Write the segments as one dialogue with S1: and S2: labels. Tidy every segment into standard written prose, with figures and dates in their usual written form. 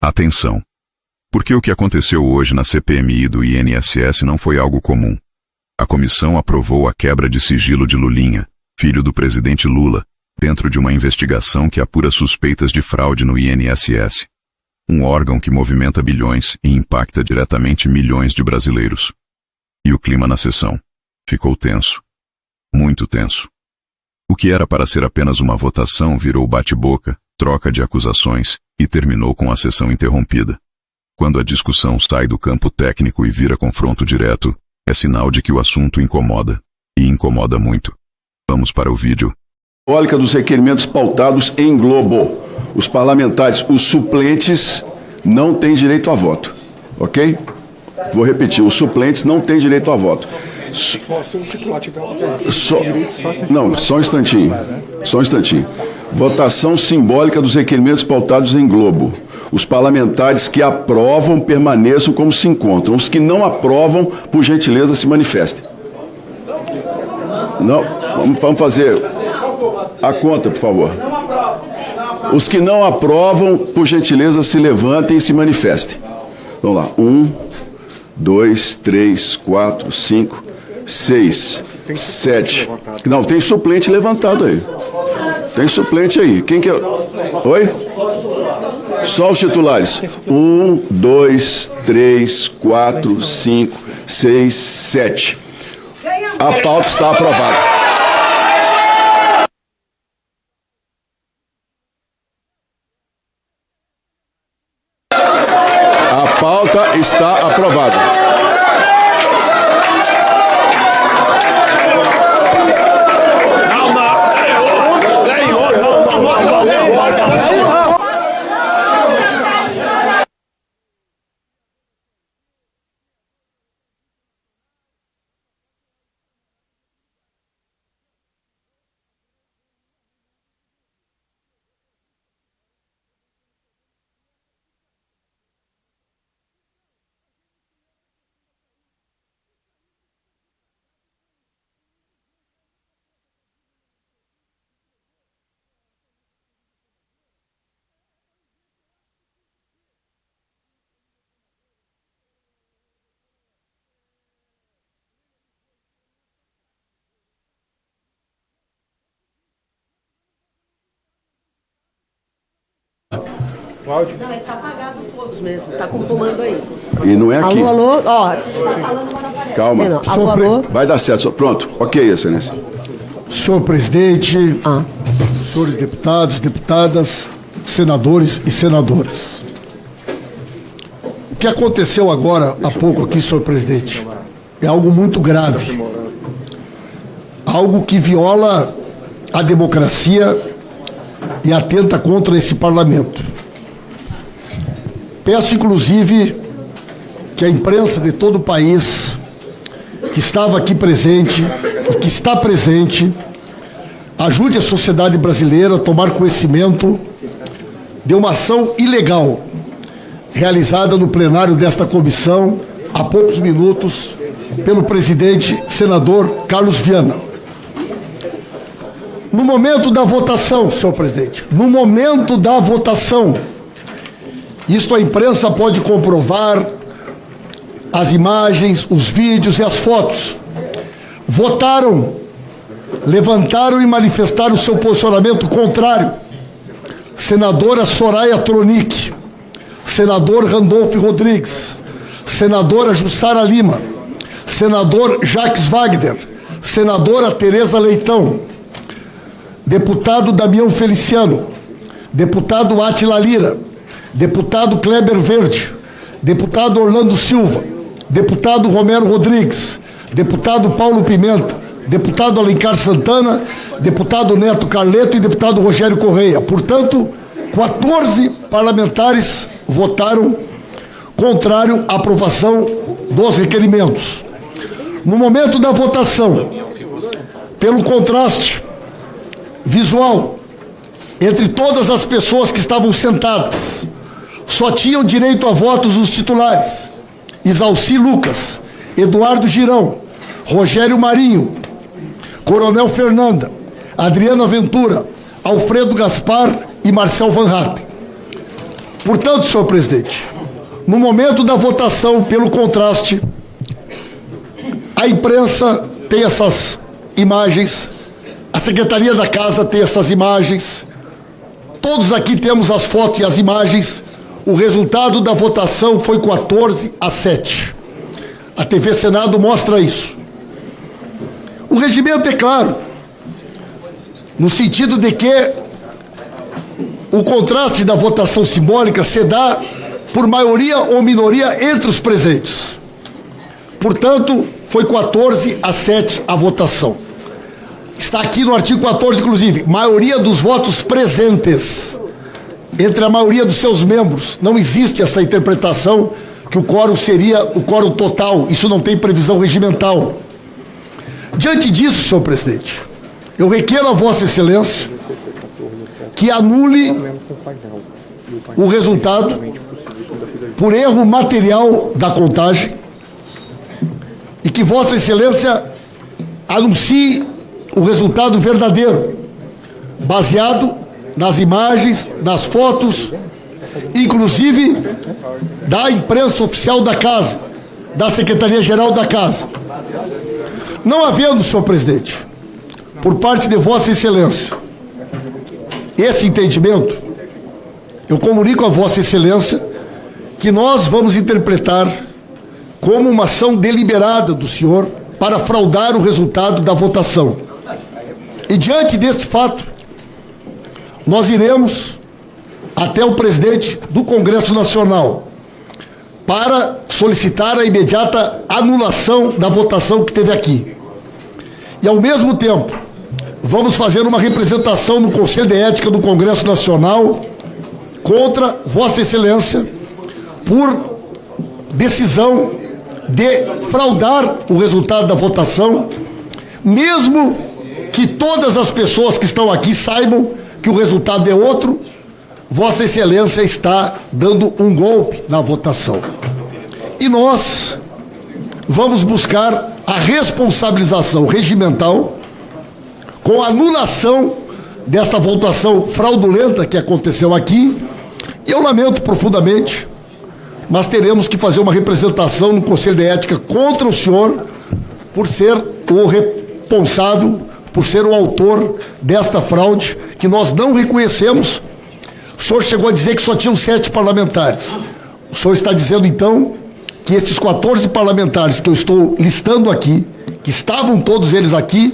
S1: Atenção! Porque o que aconteceu hoje na CPMI do INSS não foi algo comum. A comissão aprovou a quebra de sigilo de Lulinha, filho do presidente Lula, dentro de uma investigação que apura suspeitas de fraude no INSS. Um órgão que movimenta bilhões e impacta diretamente milhões de brasileiros. E o clima na sessão ficou tenso. Muito tenso. O que era para ser apenas uma votação virou bate-boca, troca de acusações e terminou com a sessão interrompida. Quando a discussão sai do campo técnico e vira confronto direto, é sinal de que o assunto incomoda. E incomoda muito. Vamos para o vídeo.
S2: Simbólica dos requerimentos pautados em globo. Os parlamentares, os suplentes, não têm direito a voto. Ok? Vou repetir, os suplentes não têm direito a voto. Só um instantinho. Só um instantinho. Votação simbólica dos requerimentos pautados em globo. Os parlamentares que aprovam permaneçam como se encontram. Os que não aprovam, por gentileza, se manifestem. Não, vamos fazer a conta, por favor. Os que não aprovam, por gentileza, se levantem e se manifestem. Vamos lá. 1, 2, 3, 4, 5, 6, 7. Não, tem suplente levantado aí. Tem suplente aí. Quem que é? Oi? Só os titulares. 1, 2, 3, 4, 5, 6, 7. A pauta está aprovada. A pauta está aprovada.
S3: Não, ele está apagado todos mesmo, está com o comando aí.
S2: E não é aqui.
S3: Alô, alô, ó.
S2: Calma.
S3: Alô, alô.
S2: Vai dar certo. Pronto. Ok, excelência.
S4: Senhor presidente, senhores deputados, deputadas, senadores e senadoras. O que aconteceu agora, há pouco aqui, senhor presidente, é algo muito grave. Algo que viola a democracia e atenta contra esse parlamento. Peço, inclusive, que a imprensa de todo o país, que estava aqui presente e que está presente, ajude a sociedade brasileira a tomar conhecimento de uma ação ilegal realizada no plenário desta comissão, há poucos minutos, pelo presidente senador Carlos Viana. No momento da votação, senhor presidente, no momento da votação, isto a imprensa pode comprovar, as imagens, os vídeos e as fotos. Votaram, levantaram e manifestaram o seu posicionamento contrário. Senadora Soraya Tronic, senador Randolfo Rodrigues, senadora Jussara Lima, senador Jacques Wagner, senadora Tereza Leitão, deputado Damião Feliciano, deputado Átila Lira, deputado Kleber Verde, deputado Orlando Silva, deputado Romero Rodrigues, deputado Paulo Pimenta, deputado Alencar Santana, deputado Neto Carleto e deputado Rogério Correia. Portanto, 14 parlamentares votaram contrário à aprovação dos requerimentos. No momento da votação, pelo contraste visual entre todas as pessoas que estavam sentadas, só tinham direito a votos os titulares: Isalci Lucas, Eduardo Girão, Rogério Marinho, Coronel Fernanda, Adriana Ventura, Alfredo Gaspar e Marcel Van Hatten. Portanto, senhor presidente, no momento da votação, pelo contraste, a imprensa tem essas imagens, a Secretaria da Casa tem essas imagens, todos aqui temos as fotos e as imagens. O resultado da votação foi 14-7. A TV Senado mostra isso. O regimento é claro, no sentido de que o contraste da votação simbólica se dá por maioria ou minoria entre os presentes. Portanto, foi 14-7 a votação. Está aqui no artigo 14, inclusive, maioria dos votos presentes entre a maioria dos seus membros. Não existe essa interpretação que o quórum seria o quórum total. Isso não tem previsão regimental. Diante disso, senhor presidente, eu requero a Vossa Excelência que anule o resultado por erro material da contagem e que Vossa Excelência anuncie o resultado verdadeiro, baseado nas imagens, nas fotos, inclusive da imprensa oficial da Casa, da Secretaria-Geral da Casa. Não havendo, senhor presidente, por parte de Vossa Excelência, esse entendimento, eu comunico a Vossa Excelência que nós vamos interpretar como uma ação deliberada do senhor para fraudar o resultado da votação. E diante deste fato, nós iremos até o presidente do Congresso Nacional para solicitar a imediata anulação da votação que teve aqui. E, ao mesmo tempo, vamos fazer uma representação no Conselho de Ética do Congresso Nacional contra Vossa Excelência por decisão de fraudar o resultado da votação, mesmo que todas as pessoas que estão aqui saibam que o resultado é outro. Vossa Excelência está dando um golpe na votação. E nós vamos buscar a responsabilização regimental com a anulação desta votação fraudulenta que aconteceu aqui. Eu lamento profundamente, mas teremos que fazer uma representação no Conselho de Ética contra o senhor por ser o responsável, por ser o autor desta fraude que nós não reconhecemos. O senhor chegou a dizer que só tinham 7 parlamentares. O senhor está dizendo, então, que esses 14 parlamentares que eu estou listando aqui, que estavam todos eles aqui,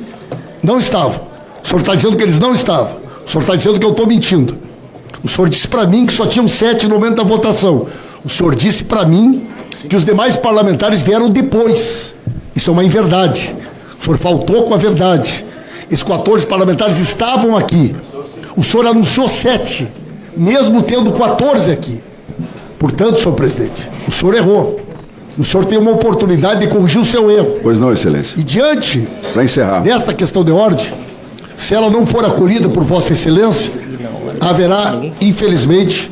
S4: não estavam. O senhor está dizendo que eles não estavam. O senhor está dizendo que eu estou mentindo. O senhor disse para mim que só tinham 7 no momento da votação. O senhor disse para mim que os demais parlamentares vieram depois. Isso é uma inverdade. O senhor faltou com a verdade. Esses 14 parlamentares estavam aqui. O senhor anunciou 7, mesmo tendo 14 aqui. Portanto, senhor presidente, o senhor errou. O senhor tem uma oportunidade de corrigir o seu erro.
S2: Pois não, Excelência.
S4: E diante
S2: Para encerrar,
S4: desta questão de ordem, se ela não for acolhida por Vossa Excelência, haverá, infelizmente,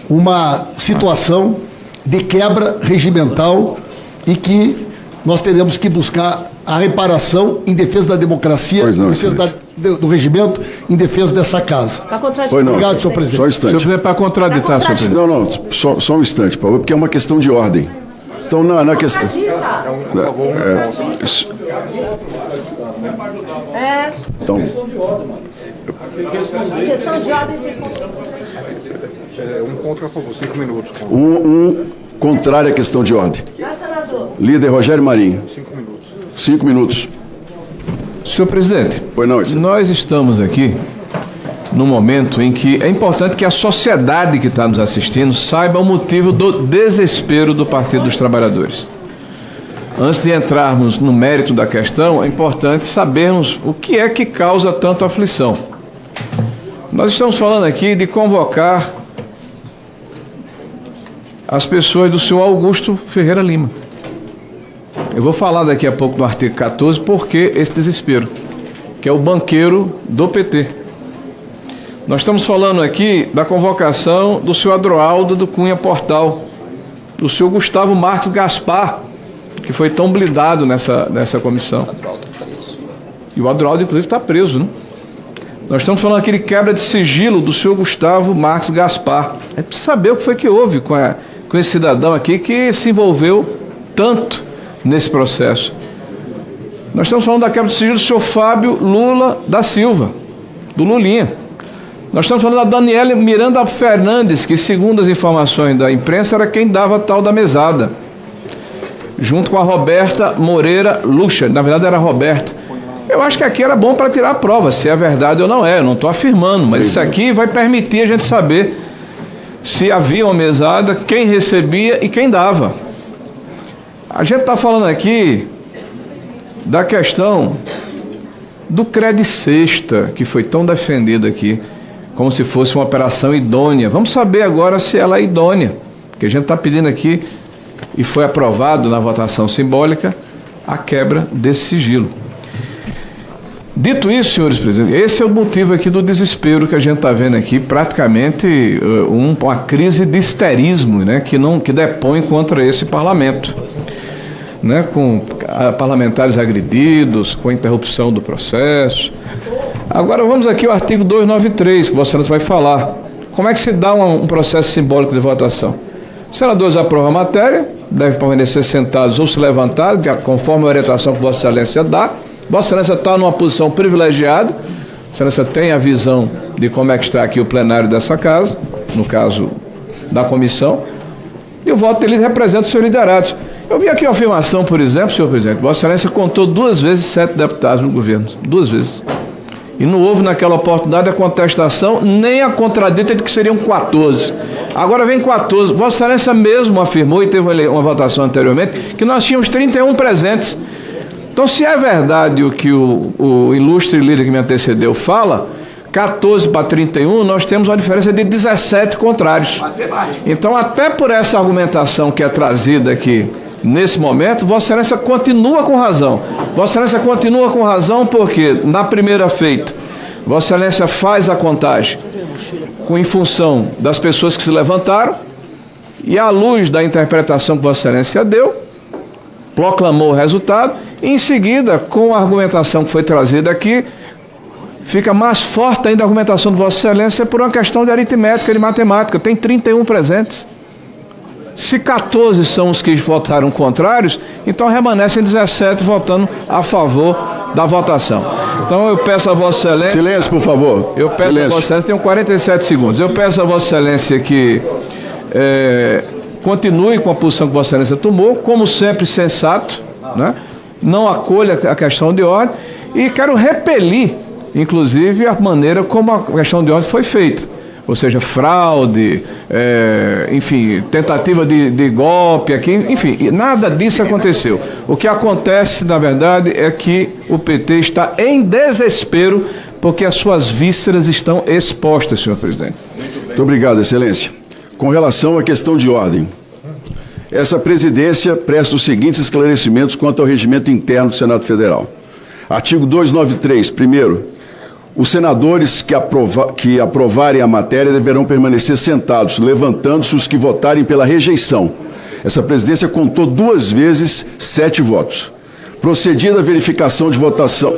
S4: uma situação de quebra regimental e que nós teremos que buscar a reparação em defesa da democracia,
S2: Pois não,
S4: em defesa do regimento, em defesa dessa casa.
S3: Está contraditando.
S2: Pois não.
S4: Obrigado, senhor presidente.
S2: Só um instante.
S5: Senhor, para contraditar, senhor presidente.
S2: Não, não, só um instante, Paulo, porque é uma questão de ordem. Então, na questão... Então,
S3: Questão de ordem.
S6: Um contra a favor, 5 minutos.
S2: contrário à questão de ordem.
S3: Senador.
S2: Líder Rogério Marinho.
S6: 5 minutos.
S2: 5 minutos.
S5: Senhor presidente,
S2: Pois não, Excelência.
S5: nós estamos aqui num momento em que é importante que a sociedade que está nos assistindo saiba o motivo do desespero do Partido dos Trabalhadores. Antes de entrarmos no mérito da questão, é importante sabermos o que é que causa tanta aflição. Nós estamos falando aqui de convocar as pessoas do senhor Augusto Ferreira Lima. Eu vou falar daqui a pouco do artigo 14 porque esse desespero, que é o banqueiro do PT. Nós estamos falando aqui da convocação do senhor Adroaldo do Cunha Portal, do senhor Gustavo Marques Gaspar, que foi tão blindado nessa comissão. E o Adroaldo, inclusive, está preso, né? Nós estamos falando aqui de quebra de sigilo do senhor Gustavo Marques Gaspar. É preciso saber o que foi que houve com esse cidadão aqui que se envolveu tanto nesse processo. Nós estamos falando da quebra de sigilo do senhor Fábio Lula da Silva, do Lulinha. Nós estamos falando da Daniela Miranda Fernandes, que, segundo as informações da imprensa, era quem dava tal da mesada, junto com a Roberta Moreira Lucha. Na verdade, era a Roberta. Eu acho que aqui era bom para tirar a prova, se é verdade ou não é. Eu não estou afirmando, mas isso aqui vai permitir a gente saber se havia uma mesada, quem recebia e quem dava. A gente está falando aqui da questão do Credicesta, que foi tão defendido aqui, como se fosse uma operação idônea. Vamos saber agora se ela é idônea, porque a gente está pedindo aqui, e foi aprovado na votação simbólica, a quebra desse sigilo. Dito isso, senhores presidentes, esse é o motivo aqui do desespero que a gente está vendo aqui, praticamente uma crise de histerismo, né, que depõe contra esse parlamento, né, com parlamentares agredidos, com a interrupção do processo. Agora vamos aqui ao artigo 293, que você vai falar. Como é que se dá um processo simbólico de votação? Os senadores aprovam a matéria, devem permanecer sentados ou se levantar, conforme a orientação que Vossa Excelência dá. Vossa Excelência está numa posição privilegiada. Vossa Excelência tem a visão de como é que está aqui o plenário dessa casa, no caso da comissão, e o voto deles representa os seus liderados. Eu vi aqui a afirmação, por exemplo, senhor presidente, Vossa Excelência contou 2 vezes 7 deputados no governo, 2 vezes. E não houve naquela oportunidade a contestação, nem a contradita de que seriam 14. Agora vem 14. Vossa Excelência mesmo afirmou, e teve uma votação anteriormente, que nós tínhamos 31 presentes. Então, se é verdade o que o ilustre líder que me antecedeu fala, 14 para 31, nós temos uma diferença de 17 contrários. Então, até por essa argumentação que é trazida aqui, nesse momento, Vossa Excelência continua com razão. Vossa Excelência continua com razão porque, na primeira feita, Vossa Excelência faz a contagem em função das pessoas que se levantaram e, à luz da interpretação que Vossa Excelência deu, proclamou o resultado. E, em seguida, com a argumentação que foi trazida aqui, fica mais forte ainda a argumentação de Vossa Excelência por uma questão de aritmética, de matemática. Tem 31 presentes. Se 14 são os que votaram contrários, então remanescem 17 votando a favor da votação. Então eu peço a Vossa Excelência...
S2: Silêncio, por favor.
S5: Eu peço a Vossa Excelência, tenho 47 segundos. Eu peço a Vossa Excelência que continue com a posição que Vossa Excelência tomou, como sempre sensato, né? Não acolha a questão de ordem e quero repelir, inclusive, a maneira como a questão de ordem foi feita. Ou seja, fraude, enfim, tentativa de golpe aqui, enfim, nada disso aconteceu. O que acontece, na verdade, é que o PT está em desespero porque as suas vísceras estão expostas, senhor presidente.
S2: Muito obrigado, Excelência. Com relação à questão de ordem, essa presidência presta os seguintes esclarecimentos quanto ao regimento interno do Senado Federal. Artigo 293, primeiro, os senadores que aprovarem a matéria deverão permanecer sentados, levantando-se os que votarem pela rejeição. Essa presidência contou 2 vezes 7 votos. Procedida a verificação de votação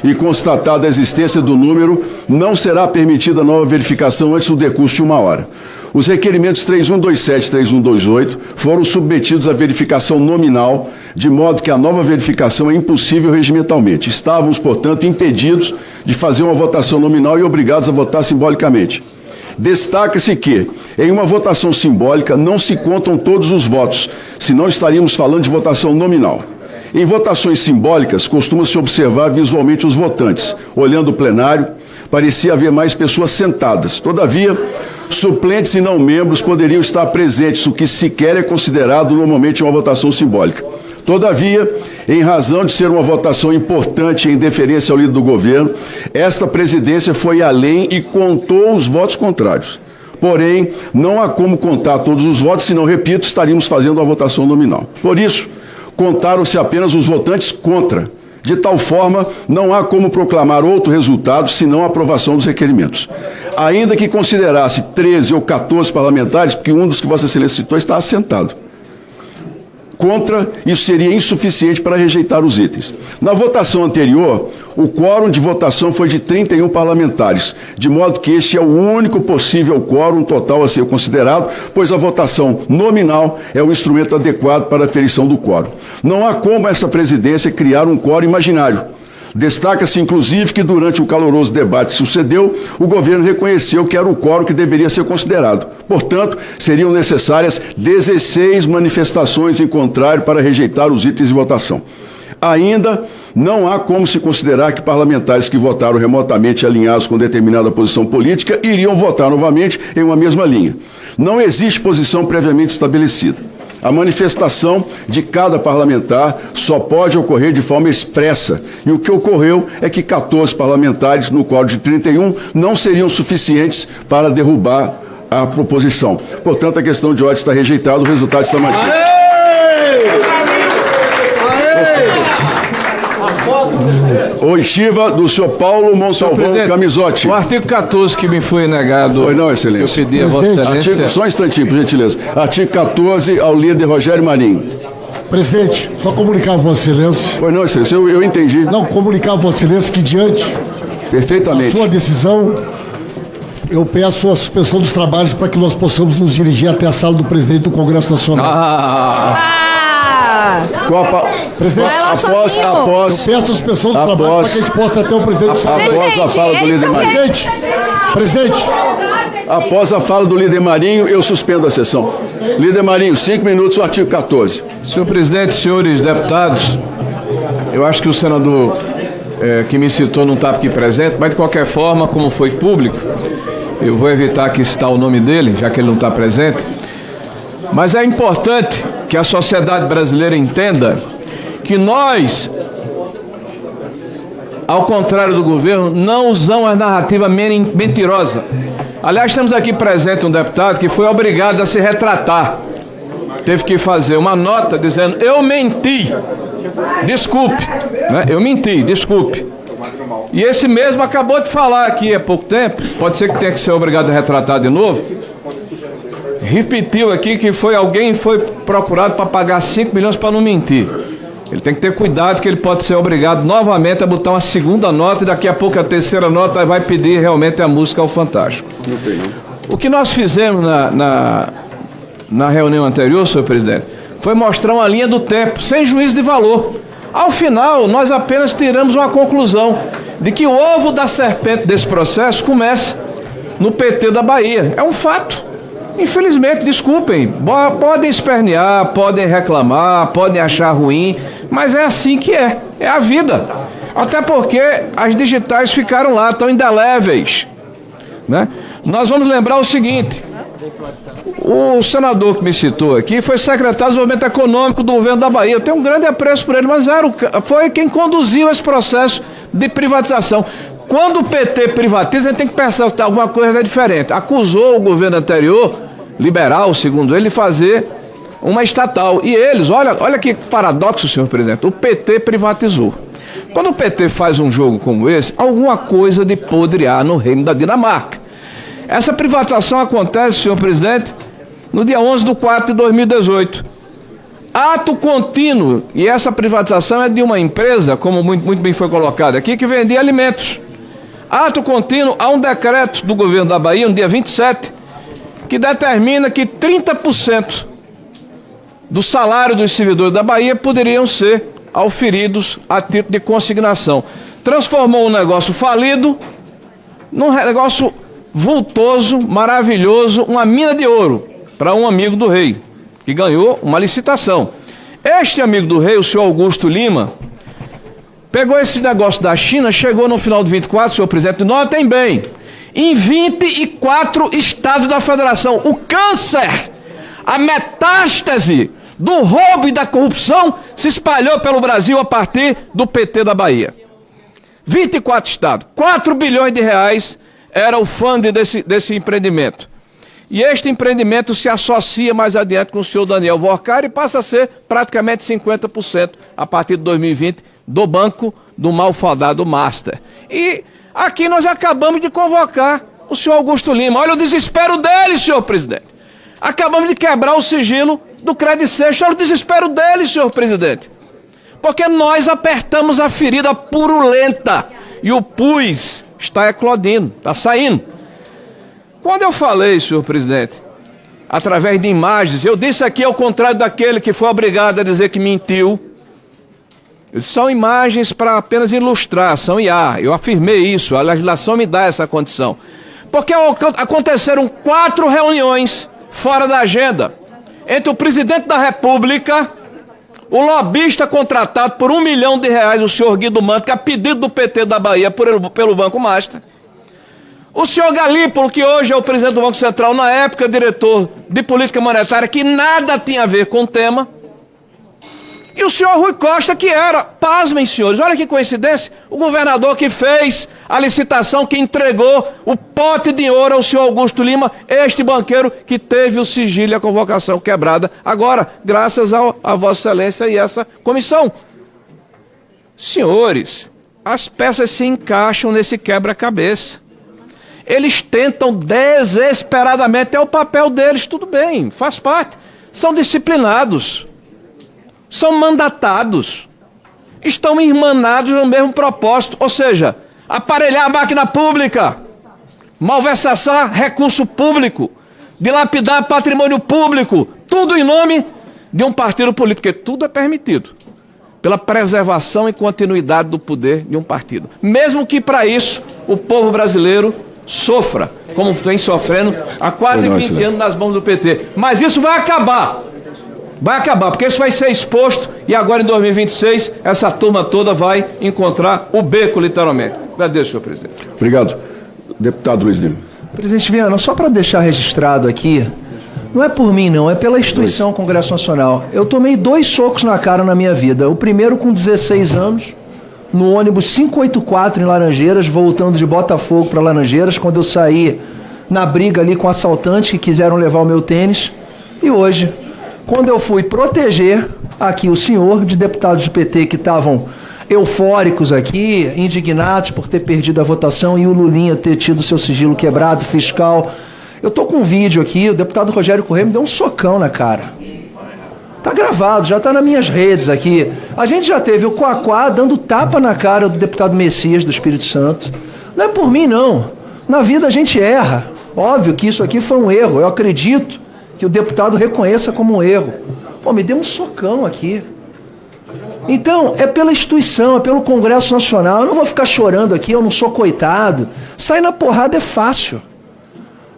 S2: e constatada a existência do número, não será permitida nova verificação antes do decurso de 1 hora. Os requerimentos 3127 e 3128 foram submetidos à verificação nominal, de modo que a nova verificação é impossível regimentalmente. Estávamos, portanto, impedidos de fazer uma votação nominal e obrigados a votar simbolicamente. Destaca-se que, em uma votação simbólica, não se contam todos os votos, senão estaríamos falando de votação nominal. Em votações simbólicas, costuma-se observar visualmente os votantes. Olhando o plenário, parecia haver mais pessoas sentadas. Todavia, suplentes e não membros poderiam estar presentes, o que sequer é considerado normalmente uma votação simbólica. Todavia, em razão de ser uma votação importante em deferência ao líder do governo, esta presidência foi além e contou os votos contrários. Porém, não há como contar todos os votos, senão, repito, estaríamos fazendo uma votação nominal. Por isso, contaram-se apenas os votantes contra. De tal forma, não há como proclamar outro resultado senão a aprovação dos requerimentos. Ainda que considerasse 13 ou 14 parlamentares, porque um dos que Vossa Excelência citou está assentado. Contra, isso seria insuficiente para rejeitar os itens. Na votação anterior, O quórum de votação foi de 31 parlamentares, de modo que este é o único possível quórum total a ser considerado, pois a votação nominal é o instrumento adequado para a aferição do quórum. Não há como essa presidência criar um quórum imaginário. Destaca-se, inclusive, que durante o caloroso debate que sucedeu, o governo reconheceu que era o quórum que deveria ser considerado. Portanto, seriam necessárias 16 manifestações em contrário para rejeitar os itens de votação. Ainda não há como se considerar que parlamentares que votaram remotamente alinhados com determinada posição política iriam votar novamente em uma mesma linha. Não existe posição previamente estabelecida. A manifestação de cada parlamentar só pode ocorrer de forma expressa. E o que ocorreu é que 14 parlamentares, no quórum de 31, não seriam suficientes para derrubar a proposição. Portanto, a questão de ordem está rejeitada, o resultado está mantido. Oitiva do senhor Paulo Montalvão Camisotti.
S5: O artigo 14 que me foi negado.
S2: Pois não, excelência.
S5: Eu pedi a Vossa Excelência.
S2: Só um instantinho, por gentileza. Artigo 14, ao líder Rogério Marinho.
S4: Presidente, só comunicar a Vossa Excelência.
S2: Pois não, excelência, eu entendi.
S4: Não, comunicar a Vossa Excelência que diante
S2: Perfeitamente.
S4: da sua decisão, eu peço a suspensão dos trabalhos para que nós possamos nos dirigir até a sala do presidente do Congresso Nacional. Presidente,
S2: Após
S4: eu peço a suspensão dos trabalhos para que a gente possa ter o presidente do Senado.
S2: Após a fala do líder Marinho.
S4: Presidente,
S2: Após a fala do líder Marinho, eu suspendo a sessão. Líder Marinho, 5 minutos, o artigo 14.
S5: Senhor presidente, senhores deputados, eu acho que o senador que me citou não está aqui presente, mas de qualquer forma, como foi público, eu vou evitar que citar o nome dele, já que ele não está presente. Mas é importante que a sociedade brasileira entenda que nós, ao contrário do governo, não usamos a narrativa mentirosa. Aliás, temos aqui presente um deputado que foi obrigado a se retratar. Teve que fazer uma nota dizendo: eu menti, desculpe, né? Eu menti, desculpe. E esse mesmo acabou de falar aqui há pouco tempo, pode ser que tenha que ser obrigado a retratar de novo. Repetiu aqui que alguém foi procurado para pagar 5 milhões para não mentir. Ele tem que ter cuidado que ele pode ser obrigado novamente a botar uma segunda nota e daqui a pouco a terceira nota vai pedir realmente a música ao Fantástico.
S2: Não tem, não.
S5: O que nós fizemos na reunião anterior, senhor presidente, foi mostrar uma linha do tempo, sem juízo de valor. Ao final, nós apenas tiramos uma conclusão de que o ovo da serpente desse processo começa no PT da Bahia. É um fato. Infelizmente, desculpem, podem espernear, podem reclamar, podem achar ruim, mas é assim que é a vida. Até porque as digitais ficaram lá, estão indeléveis, né? Nós vamos lembrar o seguinte: o senador que me citou aqui foi secretário de Desenvolvimento Econômico do governo da Bahia. Eu tenho um grande apreço por ele, mas foi quem conduziu esse processo de privatização. Quando o PT privatiza, a gente tem que pensar que alguma coisa diferente. Acusou o governo anterior, liberal, segundo ele, de fazer uma estatal. E eles, olha que paradoxo, senhor presidente, o PT privatizou. Quando o PT faz um jogo como esse, alguma coisa de podre há no reino da Dinamarca. Essa privatização acontece, senhor presidente, no dia 11/4/2018. Ato contínuo, e essa privatização é de uma empresa, como muito bem foi colocado aqui, que vendia alimentos. Ato contínuo, há um decreto do governo da Bahia, no dia 27, que determina que 30% do salário dos servidores da Bahia poderiam ser auferidos a título de consignação. Transformou um negócio falido num negócio vultoso, maravilhoso, uma mina de ouro para um amigo do rei, que ganhou uma licitação. Este amigo do rei, o senhor Augusto Lima, pegou esse negócio da China, chegou no final de 24, senhor presidente, notem bem, em 24 estados da federação. O câncer, a metástase do roubo e da corrupção se espalhou pelo Brasil a partir do PT da Bahia. 24 estados, 4 bilhões de reais era o fundo desse empreendimento. E este empreendimento se associa mais adiante com o senhor Daniel Vorcari e passa a ser praticamente 50% a partir de 2020 do banco do malfadado Master. E aqui nós acabamos de convocar o senhor Augusto Lima. Olha o desespero dele, senhor presidente. Acabamos de quebrar o sigilo do Credicest. Olha o desespero dele, senhor presidente. Porque nós apertamos a ferida purulenta e o pus está eclodindo, está saindo. Quando eu falei, senhor presidente, através de imagens, eu disse aqui ao contrário daquele que foi obrigado a dizer que mentiu. São imagens para apenas ilustrar, são IA. Eu afirmei isso, a legislação me dá essa condição. Porque aconteceram 4 reuniões fora da agenda entre o presidente da República, o lobista contratado por R$1 milhão, o senhor Guido Mantega, a pedido do PT da Bahia pelo Banco Master, o senhor Galípolo, que hoje é o presidente do Banco Central, na época diretor de política monetária, que nada tinha a ver com o tema, e o senhor Rui Costa, que era, pasmem senhores, olha que coincidência, o governador que fez a licitação, que entregou o pote de ouro ao senhor Augusto Lima, este banqueiro que teve o sigilo e a convocação quebrada, agora, graças a Vossa Excelência e essa comissão. Senhores, as peças se encaixam nesse quebra-cabeça. Eles tentam desesperadamente, é o papel deles, tudo bem, faz parte, são disciplinados. São mandatados, estão irmanados no mesmo propósito, ou seja, aparelhar a máquina pública, malversação recurso público, dilapidar patrimônio público, tudo em nome de um partido político, porque tudo é permitido, pela preservação e continuidade do poder de um partido. Mesmo que para isso o povo brasileiro sofra, como vem sofrendo há quase 20 anos nas mãos do PT. Mas isso vai acabar. Vai acabar, porque isso vai ser exposto e agora em 2026 essa turma toda vai encontrar o beco, literalmente. Agradeço, senhor presidente.
S2: Obrigado. Deputado Luiz Lima.
S6: Presidente Viana, só para deixar registrado aqui, não é por mim não, é pela instituição Congresso Nacional. Eu tomei 2 socos na cara na minha vida. O primeiro com 16 anos, no ônibus 584 em Laranjeiras, voltando de Botafogo para Laranjeiras, quando eu saí na briga ali com assaltantes que quiseram levar o meu tênis. E hoje, quando eu fui proteger aqui o senhor de deputados do PT que estavam eufóricos aqui, indignados por ter perdido a votação e o Lulinha ter tido seu sigilo quebrado, fiscal. Eu tô com um vídeo aqui, o deputado Rogério Corrêa me deu um socão na cara. Tá gravado, já tá nas minhas redes aqui. A gente já teve o Quaquá dando tapa na cara do deputado Messias do Espírito Santo. Não é por mim, não. Na vida a gente erra. Óbvio que isso aqui foi um erro, eu acredito que o deputado reconheça como um erro. Pô, me deu um socão aqui. Então, é pela instituição, é pelo Congresso Nacional. Eu não vou ficar chorando aqui, eu não sou coitado. Sair na porrada é fácil.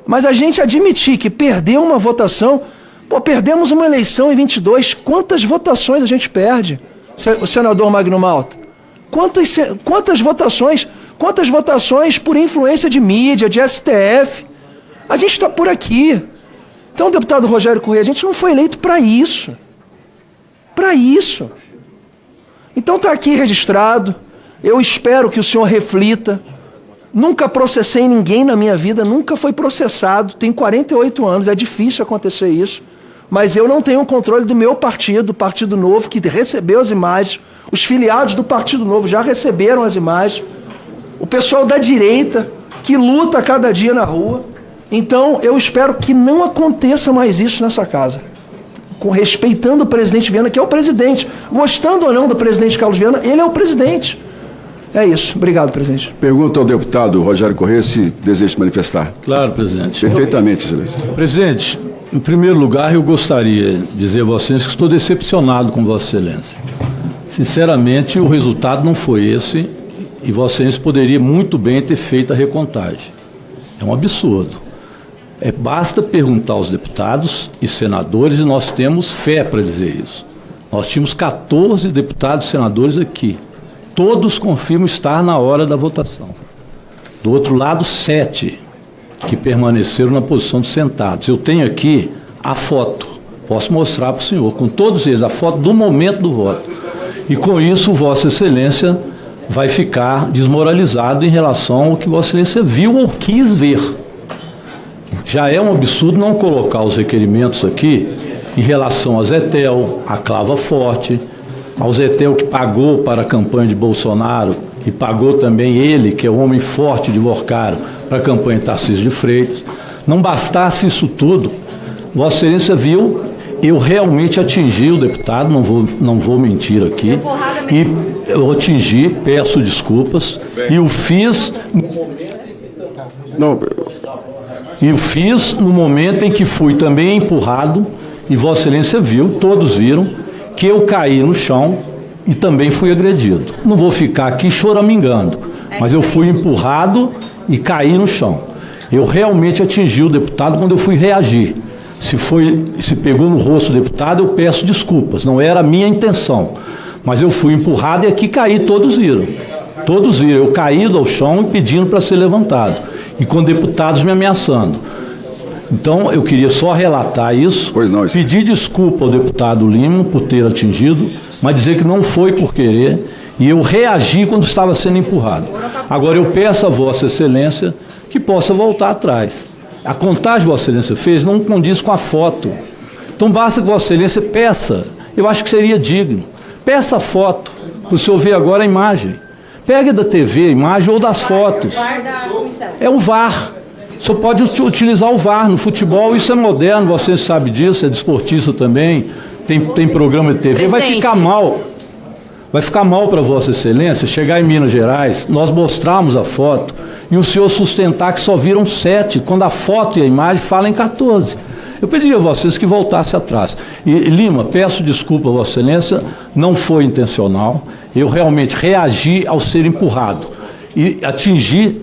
S6: Mas a gente admitir que perdeu uma votação... Pô, perdemos uma eleição em 22. Quantas votações a gente perde? O senador Magno Malta. Quantas votações? Quantas votações por influência de mídia, de STF? A gente está por aqui. Então, deputado Rogério Corrêa, a gente não foi eleito para isso. Para isso. Então está aqui registrado. Eu espero que o senhor reflita. Nunca processei ninguém na minha vida, nunca foi processado. Tenho 48 anos, é difícil acontecer isso. Mas eu não tenho o controle do meu partido, o Partido Novo, que recebeu as imagens. Os filiados do Partido Novo já receberam as imagens. O pessoal da direita, que luta cada dia na rua. Então, eu espero que não aconteça mais isso nessa casa. Respeitando o presidente Viana, que é o presidente. Gostando ou não do presidente Carlos Viana, ele é o presidente. É isso. Obrigado, presidente.
S2: Pergunta ao deputado Rogério Corrêa se deseja se manifestar.
S7: Claro, presidente.
S2: Perfeitamente, excelência.
S7: Presidente, em primeiro lugar, eu gostaria de dizer a Vossa Excelência que estou decepcionado com Vossa Excelência. Sinceramente, o resultado não foi esse e Vossa Excelência poderia muito bem ter feito a recontagem. É um absurdo. Basta perguntar aos deputados e senadores e nós temos fé para dizer isso. Nós tínhamos 14 deputados e senadores aqui. Todos confirmam estar na hora da votação. Do outro lado, 7 que permaneceram na posição de sentados. Eu tenho aqui a foto, posso mostrar para o senhor, com todos eles, a foto do momento do voto. E com isso, Vossa Excelência vai ficar desmoralizado em relação ao que Vossa Excelência viu ou quis ver. Já é um absurdo não colocar os requerimentos aqui em relação a Zetel, a Clava Forte, ao Zetel que pagou para a campanha de Bolsonaro e pagou também ele, que é o homem forte de Vorcaro, para a campanha de Tarcísio de Freitas. Não bastasse isso tudo, Vossa Excelência viu eu realmente atingi o deputado, não vou mentir aqui, e eu atingi, peço desculpas, e o fiz...
S2: Não,
S7: E o fiz no momento em que fui também empurrado, e Vossa Excelência viu, todos viram, que eu caí no chão e também fui agredido. Não vou ficar aqui choramingando, mas eu fui empurrado e caí no chão. Eu realmente atingi o deputado quando eu fui reagir. Se pegou no rosto do deputado, eu peço desculpas, não era a minha intenção. Mas eu fui empurrado e aqui caí, todos viram. Todos viram, eu caído ao chão e pedindo para ser levantado. E com deputados me ameaçando. Então, eu queria só relatar isso, pedir desculpa ao deputado Lima por ter atingido, mas dizer que não foi por querer, e eu reagi quando estava sendo empurrado. Agora, eu peço a Vossa Excelência que possa voltar atrás. A contagem que Vossa Excelência fez não condiz com a foto. Então, basta que Vossa Excelência peça, eu acho que seria digno, peça a foto, para o senhor ver agora a imagem. Pegue da TV a imagem ou das fotos. É o VAR. Só pode utilizar o VAR no futebol, isso é moderno, você sabe disso, é desportista também, tem programa de TV, vai ficar mal para Vossa Excelência chegar em Minas Gerais, nós mostramos a foto e o senhor sustentar que só viram 7, quando a foto e a imagem falam em 14. Eu pediria a Vossa Excelência que voltasse atrás. E Lima, peço desculpa a Vossa Excelência, não foi intencional, eu realmente reagi ao ser empurrado. E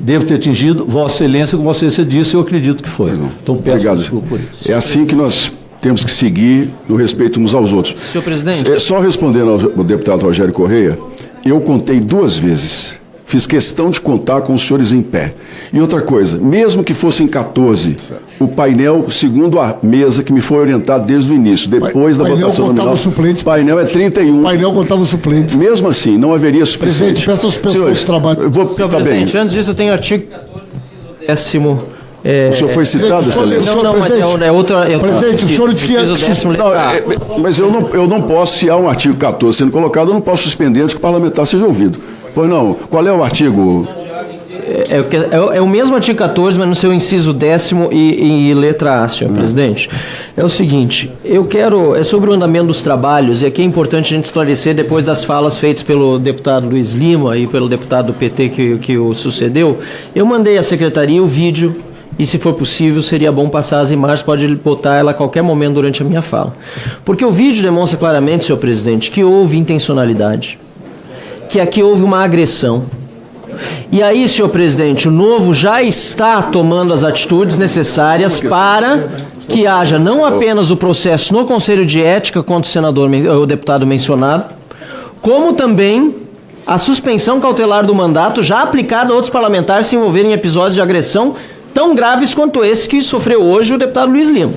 S7: devo ter atingido Vossa Excelência, como Vossa Excelência disse, eu acredito que foi. Então peço desculpa por isso.
S2: É assim que nós temos que seguir no respeito uns aos outros.
S8: Senhor presidente.
S2: Só respondendo ao deputado Rogério Correia, eu contei 2 vezes. Fiz questão de contar com os senhores em pé. E outra coisa, mesmo que fossem 14, o painel, segundo a mesa que me foi orientado desde o início, depois da votação nominal, o painel é 31. O
S4: painel contava os suplentes.
S2: Mesmo assim, não haveria suficiente.
S4: Presidente, peço aos pessoas que trabalham.
S8: Senhor presidente, antes disso eu tenho artigo 14,
S2: o senhor foi citado, Excelência?
S8: Não, mas é outro...
S4: Presidente, o senhor disse que
S2: mas eu não posso, se há um artigo 14 sendo colocado, eu não posso suspender antes que o parlamentar seja ouvido. Pois não, qual é o artigo?
S8: É o mesmo artigo 14, mas no seu inciso 10º e letra A, senhor presidente. É o seguinte, é sobre o andamento dos trabalhos, e aqui é importante a gente esclarecer, depois das falas feitas pelo deputado Luiz Lima e pelo deputado do PT que o sucedeu, eu mandei à secretaria o vídeo, e se for possível, seria bom passar as imagens, pode botar ela a qualquer momento durante a minha fala. Porque o vídeo demonstra claramente, senhor presidente, que houve intencionalidade, que aqui houve uma agressão. E aí, senhor presidente, o Novo já está tomando as atitudes necessárias para que haja não apenas o processo no Conselho de Ética contra o deputado mencionado, como também a suspensão cautelar do mandato já aplicada a outros parlamentares se envolverem em episódios de agressão tão graves quanto esse que sofreu hoje o deputado Luiz Lima.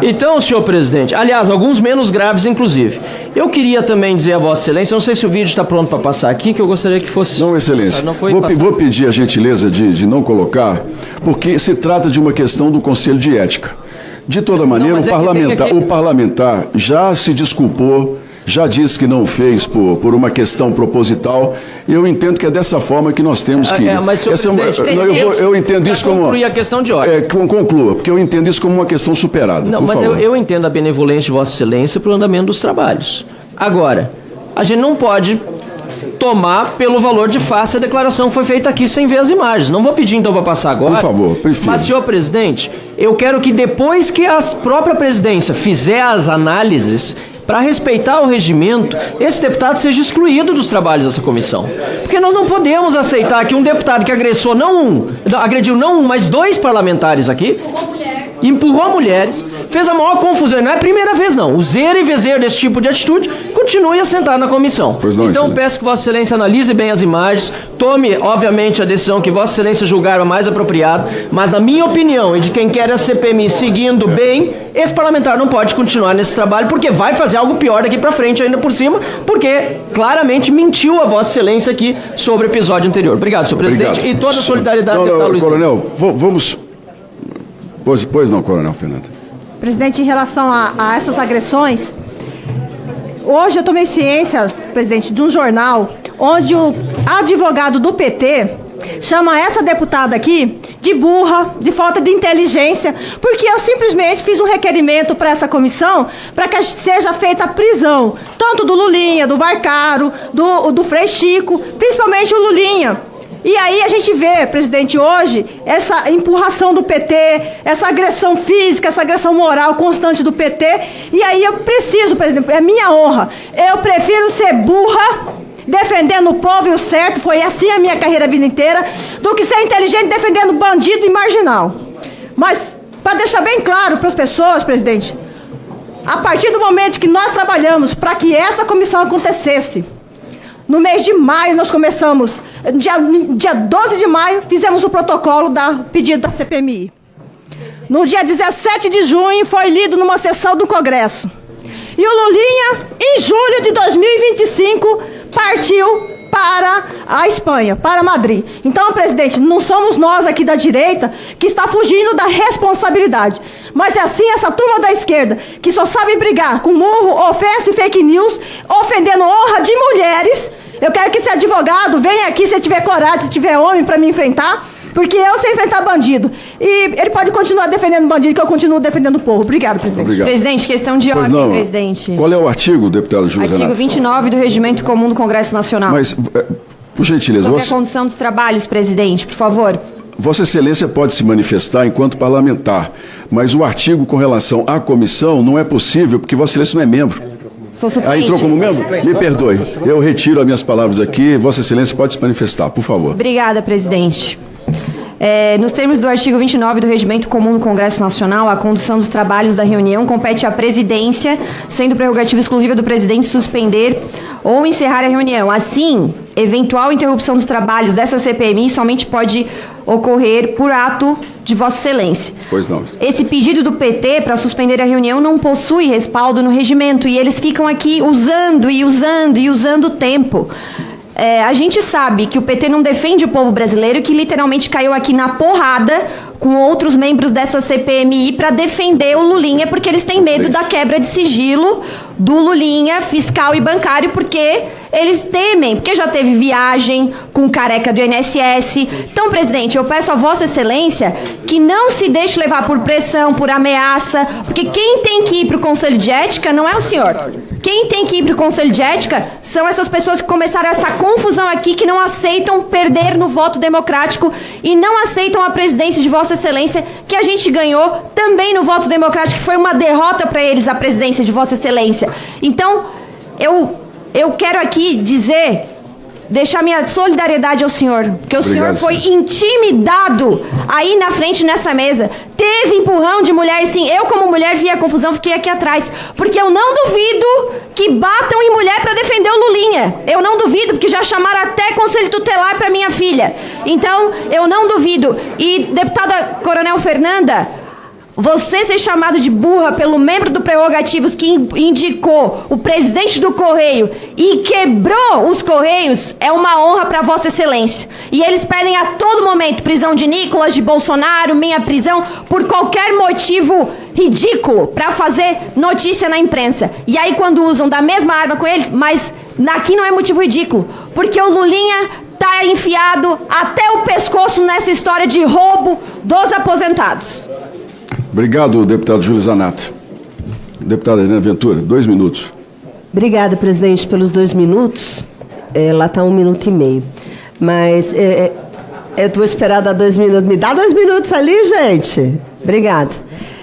S8: Então, senhor presidente, aliás, alguns menos graves, inclusive. Eu queria também dizer a Vossa Excelência, não sei se o vídeo está pronto para passar aqui, que eu gostaria que fosse...
S2: Não, Excelência, vou pedir a gentileza de não colocar, porque se trata de uma questão do Conselho de Ética. De toda maneira, o parlamentar já se desculpou, já disse que não fez por uma questão proposital. Eu entendo que é dessa forma que nós temos que... eu entendo isso como...
S8: concluir a questão de ordem.
S2: Conclua, porque eu entendo isso como uma questão superada.
S8: Não, mas eu entendo a benevolência de Vossa Excelência para o andamento dos trabalhos. Agora, a gente não pode tomar pelo valor de face a declaração que foi feita aqui sem ver as imagens. Não vou pedir então para passar agora.
S2: Por favor, prefiro.
S8: Mas, senhor presidente, eu quero que depois que a própria presidência fizer as análises, para respeitar o regimento, esse deputado seja excluído dos trabalhos dessa comissão. Porque nós não podemos aceitar que um deputado que agrediu não um, mas 2 parlamentares aqui, empurrou mulheres, fez a maior confusão. Não é a primeira vez, não. O zero e vezer desse tipo de atitude continue assentado na comissão. Então, peço que Vossa Excelência analise bem as imagens, tome, obviamente, a decisão que Vossa Excelência julgar a mais apropriada, mas, na minha opinião, e de quem quer a CPMI seguindo bem, esse parlamentar não pode continuar nesse trabalho, porque vai fazer algo pior daqui para frente ainda por cima, porque claramente mentiu a Vossa Excelência aqui sobre o episódio anterior. Obrigado, senhor presidente.
S2: Obrigado.
S8: E toda a solidariedade do deputado Luiz.
S2: Coronel, vamos... Pois não, Coronel Fernando.
S9: Presidente, em relação a essas agressões, hoje eu tomei ciência, presidente, de um jornal onde o advogado do PT chama essa deputada aqui de burra, de falta de inteligência, porque eu simplesmente fiz um requerimento para essa comissão para que seja feita a prisão, tanto do Lulinha, do Varcaro, do Frei Chico, principalmente o Lulinha. E aí a gente vê, presidente, hoje, essa empurração do PT, essa agressão física, essa agressão moral constante do PT, e aí eu preciso, presidente, é minha honra, eu prefiro ser burra, defendendo o povo e o certo, foi assim a minha carreira a vida inteira, do que ser inteligente defendendo bandido e marginal. Mas, para deixar bem claro para as pessoas, presidente, a partir do momento que nós trabalhamos para que essa comissão acontecesse, no mês de maio nós começamos, dia 12 de maio, fizemos o protocolo do pedido da CPMI. No dia 17 de junho foi lido numa sessão do Congresso. E o Lulinha, em julho de 2025, partiu para a Espanha, para Madrid. Então, presidente, não somos nós aqui da direita que está fugindo da responsabilidade. Mas é assim essa turma da esquerda, que só sabe brigar com murro, ofensa e fake news, ofendendo honra de mulheres. Eu quero que esse advogado venha aqui, se tiver coragem, se tiver homem para me enfrentar, porque eu sei enfrentar bandido. E ele pode continuar defendendo bandido, que eu continuo defendendo o povo. Obrigado, presidente.
S2: Obrigado.
S10: Presidente, questão de ordem, presidente.
S2: Qual é o artigo, deputado Júlio Zanatti?
S10: Artigo 29 do Regimento Comum do Congresso Nacional.
S2: Mas, por gentileza...
S10: Sobre a condução dos trabalhos, presidente, por favor.
S2: Vossa Excelência pode se manifestar enquanto parlamentar, mas o artigo com relação à comissão não é possível, porque Vossa Excelência não é membro.
S10: Sou suplente.
S2: Entrou como membro? Me perdoe. Eu retiro as minhas palavras aqui. Vossa Excelência pode se manifestar, por favor.
S10: Obrigada, presidente. Nos termos do artigo 29 do Regimento Comum do Congresso Nacional, a condução dos trabalhos da reunião compete à presidência, sendo prerrogativa exclusiva do presidente suspender ou encerrar a reunião. Assim, eventual interrupção dos trabalhos dessa CPMI somente pode ocorrer por ato de Vossa Excelência.
S2: Pois não.
S10: Esse pedido do PT para suspender a reunião não possui respaldo no regimento e eles ficam aqui usando o tempo. A gente sabe que o PT não defende o povo brasileiro, que literalmente caiu aqui na porrada com outros membros dessa CPMI para defender o Lulinha, porque eles têm medo da quebra de sigilo do Lulinha, fiscal e bancário, porque eles temem, porque já teve viagem com careca do INSS. Então, presidente, eu peço a Vossa Excelência que não se deixe levar por pressão, por ameaça, porque quem tem que ir para o Conselho de Ética não é o senhor. Quem tem que ir para o Conselho de Ética são essas pessoas que começaram essa confusão aqui, que não aceitam perder no voto democrático e não aceitam a presidência de Vossa Excelência, que a gente ganhou também no voto democrático, que foi uma derrota para eles a presidência de Vossa Excelência. Então, eu quero aqui deixar minha solidariedade ao senhor, porque o senhor foi intimidado aí na frente nessa mesa. Teve empurrão de mulher, sim. Eu, como mulher, vi a confusão, fiquei aqui atrás. Porque eu não duvido que batam em mulher para defender o Lulinha. Eu não duvido, porque já chamaram até conselho tutelar para minha filha. Então, eu não duvido. E, deputada Coronel Fernanda, você ser chamado de burra pelo membro do Prerrogativos que indicou o presidente do Correio e quebrou os Correios é uma honra para Vossa Excelência. E eles pedem a todo momento prisão de Nicolas, de Bolsonaro, minha prisão, por qualquer motivo ridículo para fazer notícia na imprensa. E aí quando usam da mesma arma com eles, mas aqui não é motivo ridículo, porque o Lulinha está enfiado até o pescoço nessa história de roubo dos aposentados.
S2: Obrigado, deputado Júlio Zanatti. Deputada Helena Ventura, 2 minutos.
S3: Obrigada, presidente, pelos 2 minutos. Lá está 1 minuto e meio. Mas eu vou esperar dar 2 minutos. Me dá 2 minutos ali, gente. Obrigada.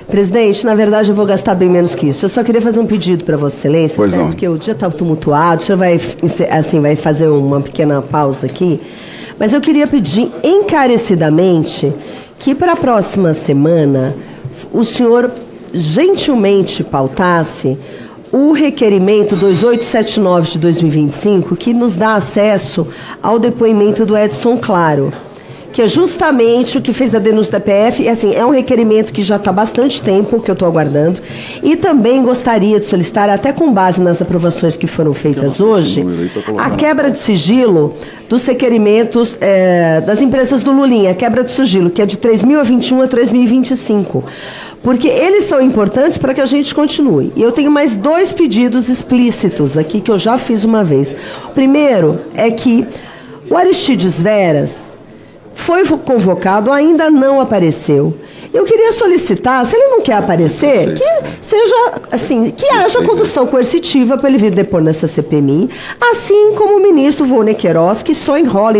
S3: Presidente, na verdade eu vou gastar bem menos que isso. Eu só queria fazer um pedido para Vossa Excelência,
S2: pois não.
S3: Porque o dia está tumultuado, o senhor vai fazer uma pequena pausa aqui. Mas eu queria pedir encarecidamente que para a próxima semana o senhor gentilmente pautasse o requerimento 2879 de 2025, que nos dá acesso ao depoimento do Edson Claro, que é justamente o que fez a denúncia da PF. E, assim, é um requerimento que já está há bastante tempo, que eu estou aguardando. E também gostaria de solicitar, até com base nas aprovações que foram feitas hoje, a quebra de sigilo dos requerimentos das empresas do Lulinha, a quebra de sigilo, que é de 3.021 a 3.025. Porque eles são importantes para que a gente continue. E eu tenho mais 2 pedidos explícitos aqui, que eu já fiz uma vez. O primeiro é que o Aristides Veras foi convocado, ainda não apareceu. Eu queria solicitar, se ele não quer aparecer, que seja, assim, que haja condução coercitiva para ele vir depor nessa CPMI, assim como o ministro Volney Queiroz, que só enrola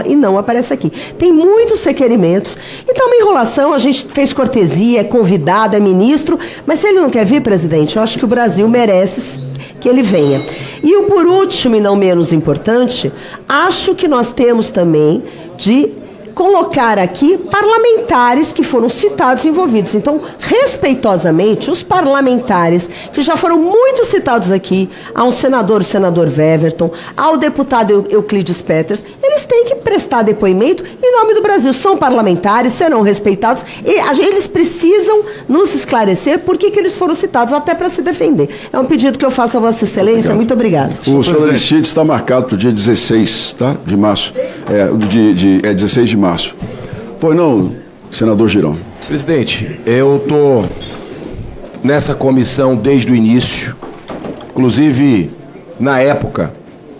S3: e não aparece aqui. Tem muitos requerimentos, então uma enrolação, a gente fez cortesia, é convidado, é ministro, mas se ele não quer vir, presidente, eu acho que o Brasil merece que ele venha. E o por último, e não menos importante, acho que nós temos também de colocar aqui parlamentares que foram citados e envolvidos. Então, respeitosamente, os parlamentares que já foram muito citados aqui, há um senador, o senador Weverton, ao deputado Euclides Peters, eles têm que prestar depoimento em nome do Brasil. São parlamentares, serão respeitados, e eles precisam nos esclarecer por que eles foram citados, até para se defender. É um pedido que eu faço a Vossa Excelência. Muito obrigado.
S2: O senhor Aristides está marcado para o dia 16, tá? De março. 16 de março. Pois não, senador Girão.
S11: Presidente, eu estou nessa comissão desde o início, inclusive na época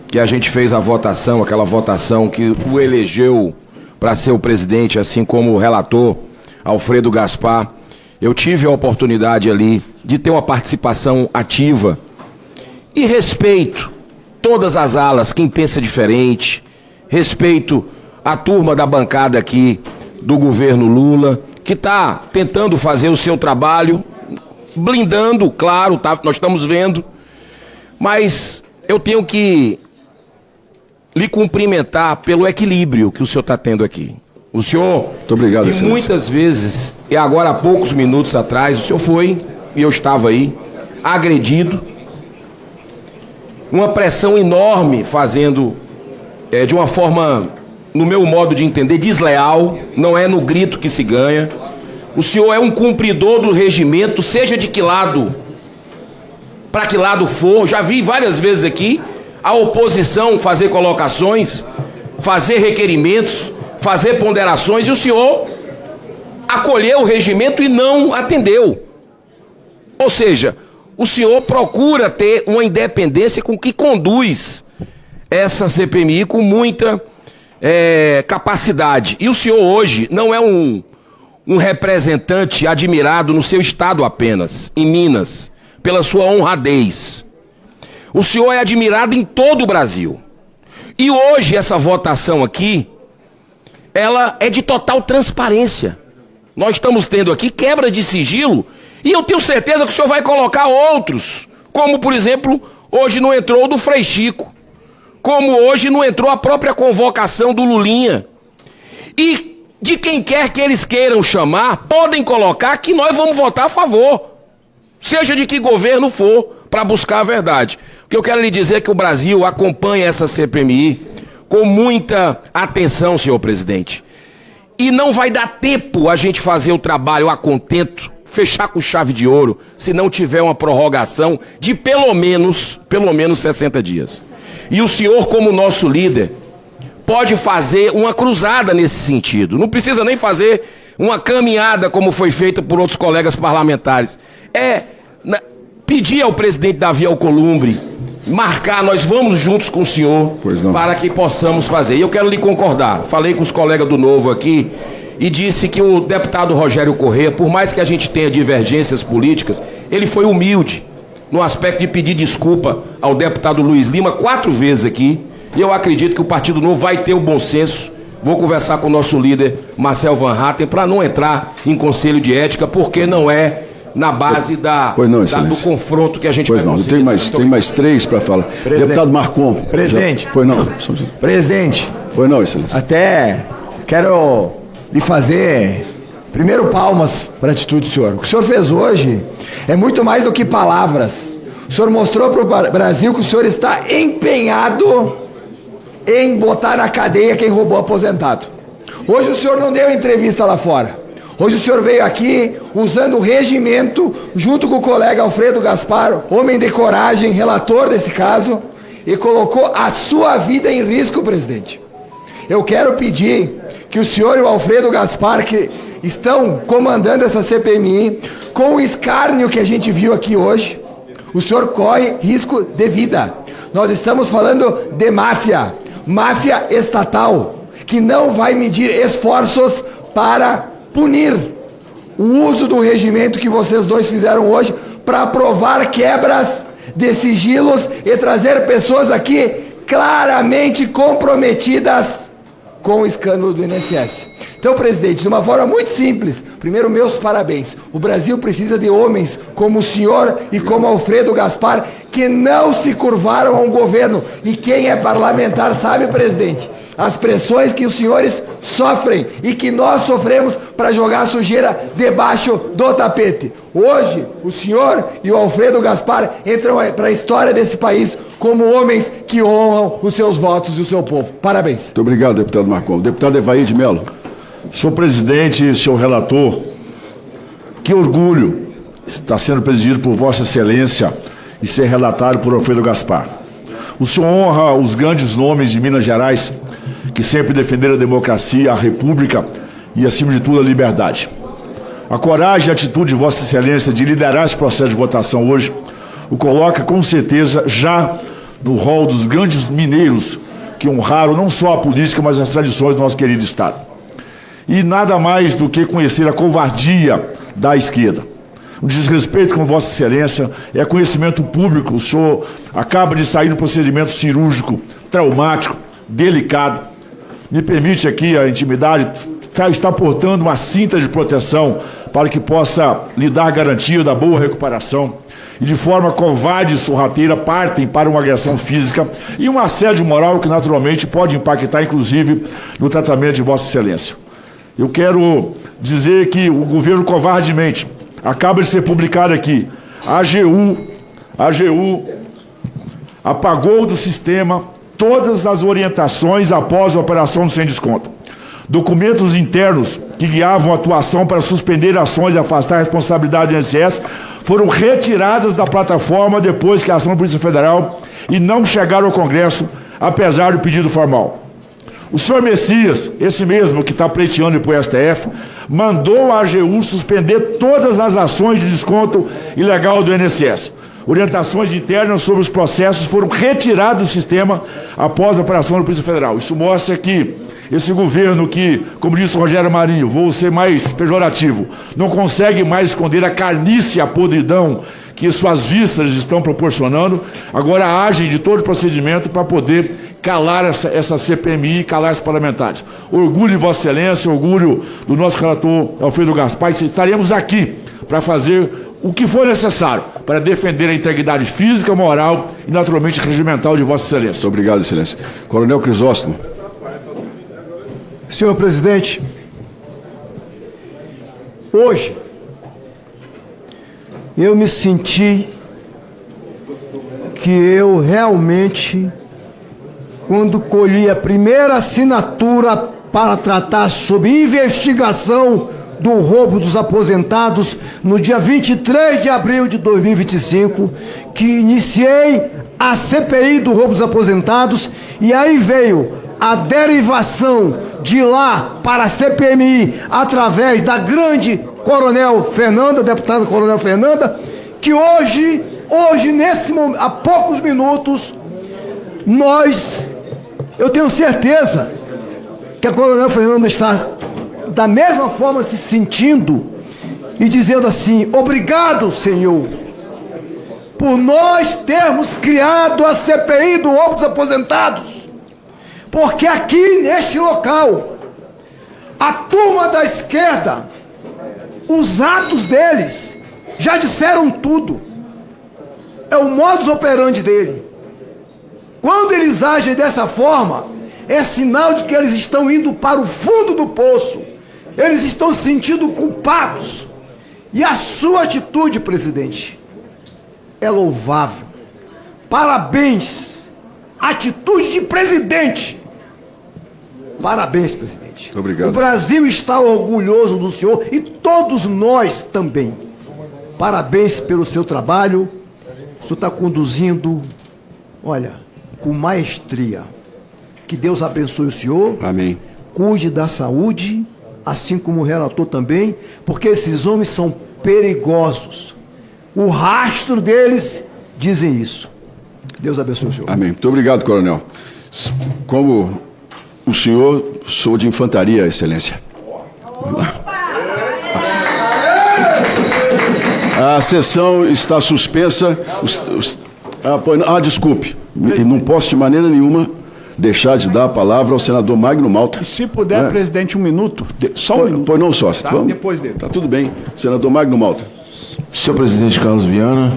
S11: que a gente fez a votação, aquela votação que o elegeu para ser o presidente, assim como o relator Alfredo Gaspar. Eu tive a oportunidade ali de ter uma participação ativa e respeito todas as alas, quem pensa diferente, respeito a turma da bancada aqui do governo Lula, que está tentando fazer o seu trabalho, blindando, claro, tá, nós estamos vendo, mas eu tenho que lhe cumprimentar pelo equilíbrio que o senhor está tendo aqui. O senhor,
S2: muito obrigado,
S11: e muitas vezes, e agora há poucos minutos atrás, o senhor foi, e eu estava aí, agredido, uma pressão enorme fazendo, de uma forma, no meu modo de entender, desleal, não é no grito que se ganha. O senhor é um cumpridor do regimento, seja de que lado, para que lado for. Já vi várias vezes aqui a oposição fazer colocações, fazer requerimentos, fazer ponderações, e o senhor acolheu o regimento e não atendeu. Ou seja, o senhor procura ter uma independência com que conduz essa CPMI com muita capacidade. E o senhor hoje não é um representante admirado no seu estado apenas, em Minas, pela sua honradez. O senhor é admirado em todo o Brasil. E hoje essa votação aqui, ela é de total transparência. Nós estamos tendo aqui quebra de sigilo e eu tenho certeza que o senhor vai colocar outros, como por exemplo, hoje não entrou o do Frei Chico, como hoje não entrou a própria convocação do Lulinha. E de quem quer que eles queiram chamar, podem colocar que nós vamos votar a favor, seja de que governo for, para buscar a verdade. O que eu quero lhe dizer é que o Brasil acompanha essa CPMI com muita atenção, senhor presidente. E não vai dar tempo a gente fazer o trabalho a contento, fechar com chave de ouro, se não tiver uma prorrogação de pelo menos 60 dias. E o senhor, como nosso líder, pode fazer uma cruzada nesse sentido. Não precisa nem fazer uma caminhada como foi feita por outros colegas parlamentares. Pedir ao presidente Davi Alcolumbre marcar, nós vamos juntos com o senhor para que possamos fazer. E eu quero lhe concordar. Falei com os colegas do Novo aqui e disse que o deputado Rogério Corrêa, por mais que a gente tenha divergências políticas, ele foi humilde no aspecto de pedir desculpa ao deputado Luiz Lima 4 vezes aqui. E eu acredito que o Partido Novo vai ter o bom senso. Vou conversar com o nosso líder, Marcel Van Hatten, para não entrar em conselho de ética, porque não é na base do confronto que a gente vai conseguir.
S2: Tem mais 3 para falar. Deputado Marcon.
S12: Presidente.
S2: Pois não.
S12: Presidente.
S2: Pois não, excelência.
S12: Até quero lhe fazer, primeiro, palmas para a atitude do senhor. O que o senhor fez hoje é muito mais do que palavras. O senhor mostrou para o Brasil que o senhor está empenhado em botar na cadeia quem roubou aposentado. Hoje o senhor não deu entrevista lá fora. Hoje o senhor veio aqui usando o regimento, junto com o colega Alfredo Gaspar, homem de coragem, relator desse caso, e colocou a sua vida em risco, presidente. Eu quero pedir que o senhor e o Alfredo Gaspar, que estão comandando essa CPMI, com o escárnio que a gente viu aqui hoje, o senhor corre risco de vida. Nós estamos falando de máfia estatal, que não vai medir esforços para punir o uso do regimento que vocês dois fizeram hoje para aprovar quebras de sigilos e trazer pessoas aqui claramente comprometidas com o escândalo do INSS. Então, presidente, de uma forma muito simples, primeiro, meus parabéns. O Brasil precisa de homens como o senhor e como Alfredo Gaspar, que não se curvaram a um governo. E quem é parlamentar sabe, presidente, as pressões que os senhores sofrem e que nós sofremos para jogar sujeira debaixo do tapete. Hoje, o senhor e o Alfredo Gaspar entram para a história desse país como homens que honram os seus votos e o seu povo. Parabéns.
S2: Muito obrigado, deputado Marcon. Deputado Evaí de Mello.
S13: Senhor presidente, senhor relator, que orgulho estar sendo presidido por Vossa Excelência e ser relatado por Alfredo Gaspar. O senhor honra os grandes nomes de Minas Gerais, que sempre defenderam a democracia, a república e, acima de tudo, a liberdade. A coragem e a atitude de Vossa Excelência de liderar esse processo de votação hoje o coloca, com certeza, já no rol dos grandes mineiros que honraram não só a política, mas as tradições do nosso querido Estado. E nada mais do que conhecer a covardia da esquerda. O desrespeito com Vossa Excelência é conhecimento público. O senhor acaba de sair do procedimento cirúrgico traumático, delicado. Me permite aqui a intimidade, está portando uma cinta de proteção para que possa lhe dar garantia da boa recuperação. E de forma covarde e sorrateira partem para uma agressão física e um assédio moral que naturalmente pode impactar inclusive no tratamento de Vossa Excelência. Eu quero dizer que o governo covardemente acaba de ser publicado aqui. A AGU apagou do sistema todas as orientações após a operação do sem desconto. Documentos internos que guiavam a atuação para suspender ações e afastar a responsabilidade do INSS foram retirados da plataforma depois que a ação da Polícia Federal e não chegaram ao Congresso, apesar do pedido formal. O senhor Messias, esse mesmo que está pleiteando para o STF, mandou a AGU suspender todas as ações de desconto ilegal do INSS. Orientações internas sobre os processos foram retiradas do sistema após a operação da Polícia Federal. Isso mostra que esse governo que, como disse o Rogério Marinho, vou ser mais pejorativo, não consegue mais esconder a carnice e a podridão que suas vistas estão proporcionando, agora agem de todo o procedimento para poder calar essa CPMI e calar os parlamentares. Orgulho de Vossa Excelência, orgulho do nosso relator Alfredo Gaspar, estaremos aqui para fazer o que for necessário para defender a integridade física, moral e naturalmente regimental de Vossa Excelência.
S2: Muito obrigado, Excelência. Coronel Crisóstomo.
S4: Senhor presidente, hoje eu me senti que eu realmente, quando colhi a primeira assinatura para tratar sobre investigação do roubo dos aposentados, no dia 23 de abril de 2025, que iniciei a CPI do roubo dos aposentados, e aí veio a derivação de lá para a CPMI através da grande Coronel Fernanda, deputada Coronel Fernanda, que hoje nesse momento, há poucos minutos, eu tenho certeza que a Coronel Fernanda está da mesma forma se sentindo e dizendo assim: obrigado, Senhor, por nós termos criado a CPI do roubo dos aposentados, porque aqui neste local a turma da esquerda, os atos deles já disseram tudo. É o modus operandi dele. Quando eles agem dessa forma, é sinal de que eles estão indo para o fundo do poço. Eles estão se sentindo culpados. E a sua atitude, presidente, é louvável. Parabéns. Atitude de presidente. Parabéns, presidente.
S2: Muito obrigado.
S4: O Brasil está orgulhoso do senhor e todos nós também. Parabéns pelo seu trabalho. O senhor está conduzindo, olha, com maestria. Que Deus abençoe o senhor.
S2: Amém.
S4: Cuide da saúde, assim como o relator também, porque esses homens são perigosos. O rastro deles dizem isso. Deus abençoe o senhor.
S2: Amém. Muito obrigado, coronel. Como O senhor, sou de infantaria, excelência. A sessão está suspensa. Desculpe. Não posso de maneira nenhuma deixar de dar a palavra ao senador Magno Malta.
S14: Se puder, presidente, um minuto. Só um minuto.
S2: Pois não, sócio.
S14: Tá?
S2: Vamos?
S14: Depois dele.
S2: Tá tudo bem. Senador Magno Malta.
S15: Senhor presidente Carlos Viana,